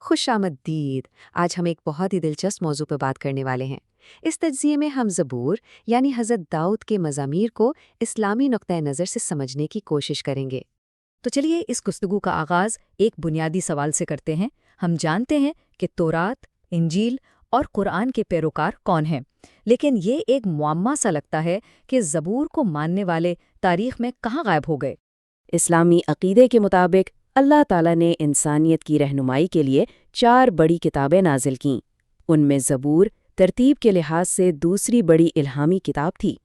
خوش آمدید۔ آج ہم ایک بہت ہی دلچسپ موضوع پر بات کرنے والے ہیں۔ اس تجزیے میں ہم زبور یعنی حضرت داؤد کے مزامیر کو اسلامی نقطۂ نظر سے سمجھنے کی کوشش کریں گے۔ تو چلیے اس گفتگو کا آغاز ایک بنیادی سوال سے کرتے ہیں۔ ہم جانتے ہیں کہ تورات، انجیل اور قرآن کے پیروکار کون ہیں، لیکن یہ ایک معمہ سا لگتا ہے کہ زبور کو ماننے والے تاریخ میں کہاں غائب ہو گئے۔ اسلامی عقیدے کے مطابق اللہ تعالیٰ نے انسانیت کی رہنمائی کے لیے 4 بڑی کتابیں نازل کیں۔ ان میں زبور ترتیب کے لحاظ سے دوسری بڑی الہامی کتاب تھی۔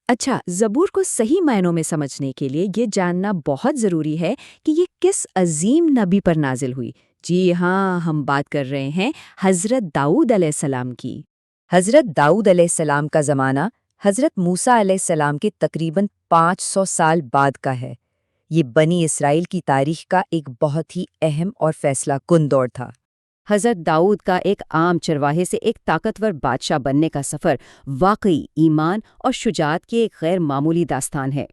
اچھا، زبور کو صحیح معنوں میں سمجھنے کے لیے یہ جاننا بہت ضروری ہے کہ یہ کس عظیم نبی پر نازل ہوئی۔ جی ہاں، ہم بات کر رہے ہیں حضرت داؤد علیہ السلام کی۔ حضرت داؤد علیہ السلام کا زمانہ حضرت موسیٰ علیہ السلام کے تقریباً 500 سال بعد کا ہے۔ یہ بنی اسرائیل کی تاریخ کا ایک بہت ہی اہم اور فیصلہ کن دور تھا۔ حضرت داؤد کا ایک عام چرواہے سے ایک طاقتور بادشاہ بننے کا سفر واقعی ایمان اور شجاعت کی ایک غیر معمولی داستان ہے۔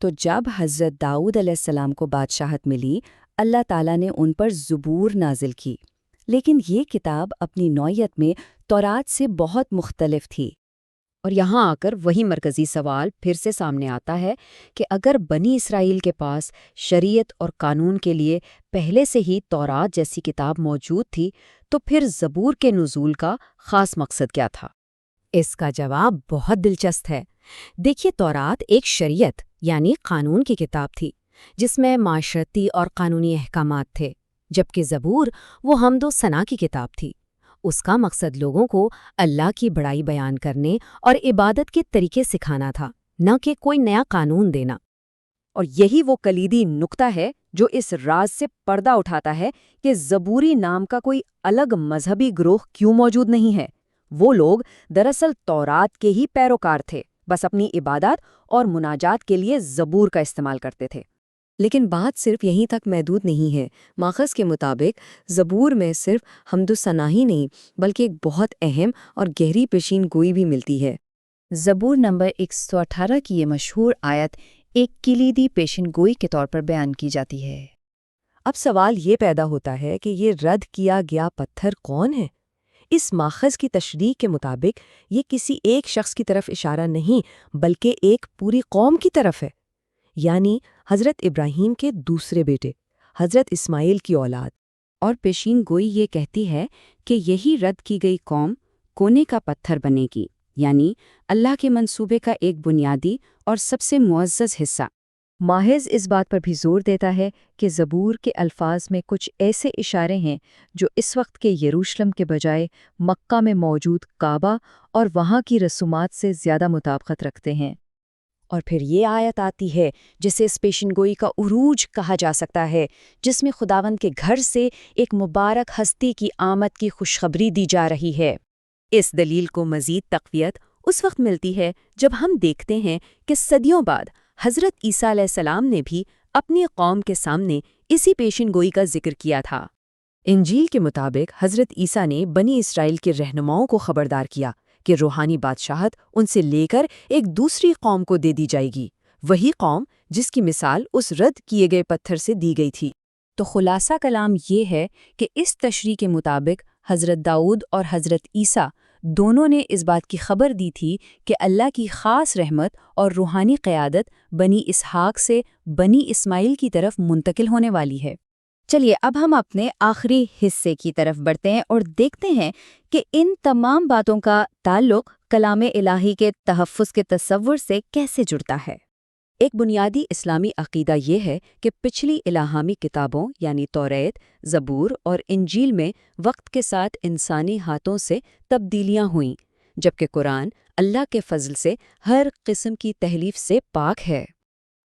تو جب حضرت داؤد علیہ السلام کو بادشاہت ملی، اللہ تعالیٰ نے ان پر زبور نازل کی، لیکن یہ کتاب اپنی نوعیت میں تورات سے بہت مختلف تھی۔ اور یہاں آ کر وہی مرکزی سوال پھر سے سامنے آتا ہے کہ اگر بنی اسرائیل کے پاس شریعت اور قانون کے لیے پہلے سے ہی تورات جیسی کتاب موجود تھی تو پھر زبور کے نزول کا خاص مقصد کیا تھا؟ اس کا جواب بہت دلچسپ ہے۔ دیکھیے، تورات ایک شریعت یعنی قانون کی کتاب تھی جس میں معاشرتی اور قانونی احکامات تھے، جبکہ زبور وہ حمد و ثنا کی کتاب تھی۔ اس کا مقصد لوگوں کو اللہ کی بڑائی بیان کرنے اور عبادت کے طریقے سکھانا تھا، نہ کہ کوئی نیا قانون دینا۔ اور یہی وہ کلیدی نقطہ ہے جو اس راز سے پردہ اٹھاتا ہے کہ زبوری نام کا کوئی الگ مذہبی گروہ کیوں موجود نہیں ہے۔ وہ لوگ دراصل تورات کے ہی پیروکار تھے، بس اپنی عبادات اور مناجات کے لیے زبور کا استعمال کرتے تھے۔ لیکن بات صرف یہیں تک محدود نہیں ہے۔ ماخذ کے مطابق زبور میں صرف حمد و ثنا ہی نہیں بلکہ ایک بہت اہم اور گہری پیشین گوئی بھی ملتی ہے۔ زبور نمبر 118 کی یہ مشہور آیت ایک کلیدی پیشین گوئی کے طور پر بیان کی جاتی ہے۔ اب سوال یہ پیدا ہوتا ہے کہ یہ رد کیا گیا پتھر کون ہے؟ اس ماخذ کی تشریح کے مطابق یہ کسی ایک شخص کی طرف اشارہ نہیں بلکہ ایک پوری قوم کی طرف ہے، یعنی حضرت ابراہیم کے دوسرے بیٹے حضرت اسماعیل کی اولاد۔ اور پیشین گوئی یہ کہتی ہے کہ یہی رد کی گئی قوم کونے کا پتھر بنے گی، یعنی اللہ کے منصوبے کا ایک بنیادی اور سب سے معزز حصہ۔ ماخذ اس بات پر بھی زور دیتا ہے کہ زبور کے الفاظ میں کچھ ایسے اشارے ہیں جو اس وقت کے یروشلم کے بجائے مکہ میں موجود کعبہ اور وہاں کی رسومات سے زیادہ مطابقت رکھتے ہیں۔ اور پھر یہ آیت آتی ہے جسے اس پیشین گوئی کا عروج کہا جا سکتا ہے، جس میں خداوند کے گھر سے ایک مبارک ہستی کی آمد کی خوشخبری دی جا رہی ہے۔ اس دلیل کو مزید تقویت اس وقت ملتی ہے جب ہم دیکھتے ہیں کہ صدیوں بعد حضرت عیسیٰ علیہ السلام نے بھی اپنی قوم کے سامنے اسی پیشین گوئی کا ذکر کیا تھا۔ انجیل کے مطابق حضرت عیسیٰ نے بنی اسرائیل کے رہنماؤں کو خبردار کیا کہ روحانی بادشاہت ان سے لے کر ایک دوسری قوم کو دے دی جائے گی، وہی قوم جس کی مثال اس رد کیے گئے پتھر سے دی گئی تھی۔ تو خلاصہ کلام یہ ہے کہ اس تشریح کے مطابق حضرت داؤد اور حضرت عیسیٰ دونوں نے اس بات کی خبر دی تھی کہ اللہ کی خاص رحمت اور روحانی قیادت بنی اسحاق سے بنی اسماعیل کی طرف منتقل ہونے والی ہے۔ چلیے اب ہم اپنے آخری حصے کی طرف بڑھتے ہیں اور دیکھتے ہیں کہ ان تمام باتوں کا تعلق کلام الہی کے تحفظ کے تصور سے کیسے جڑتا ہے۔ ایک بنیادی اسلامی عقیدہ یہ ہے کہ پچھلی الہامی کتابوں یعنی توریت، زبور اور انجیل میں وقت کے ساتھ انسانی ہاتھوں سے تبدیلیاں ہوئیں، جبکہ قرآن اللہ کے فضل سے ہر قسم کی تحریف سے پاک ہے۔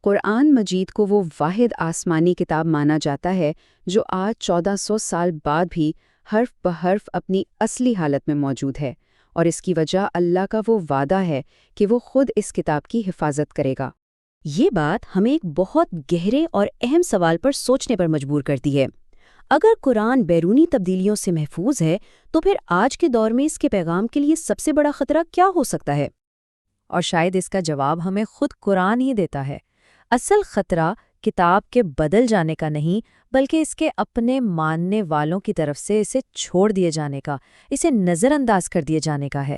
قرآن مجید کو وہ واحد آسمانی کتاب مانا جاتا ہے جو آج 1400 سال بعد بھی حرف بحرف اپنی اصلی حالت میں موجود ہے، اور اس کی وجہ اللہ کا وہ وعدہ ہے کہ وہ خود اس کتاب کی حفاظت کرے گا۔ یہ بات ہمیں ایک بہت گہرے اور اہم سوال پر سوچنے پر مجبور کرتی ہے۔ اگر قرآن بیرونی تبدیلیوں سے محفوظ ہے تو پھر آج کے دور میں اس کے پیغام کے لیے سب سے بڑا خطرہ کیا ہو سکتا ہے؟ اور شاید اس کا جواب ہمیں خود قرآن ہی دیتا ہے۔ اصل خطرہ کتاب کے بدل جانے کا نہیں بلکہ اس کے اپنے ماننے والوں کی طرف سے اسے چھوڑ دیے جانے کا، اسے نظر انداز کر دیے جانے کا ہے۔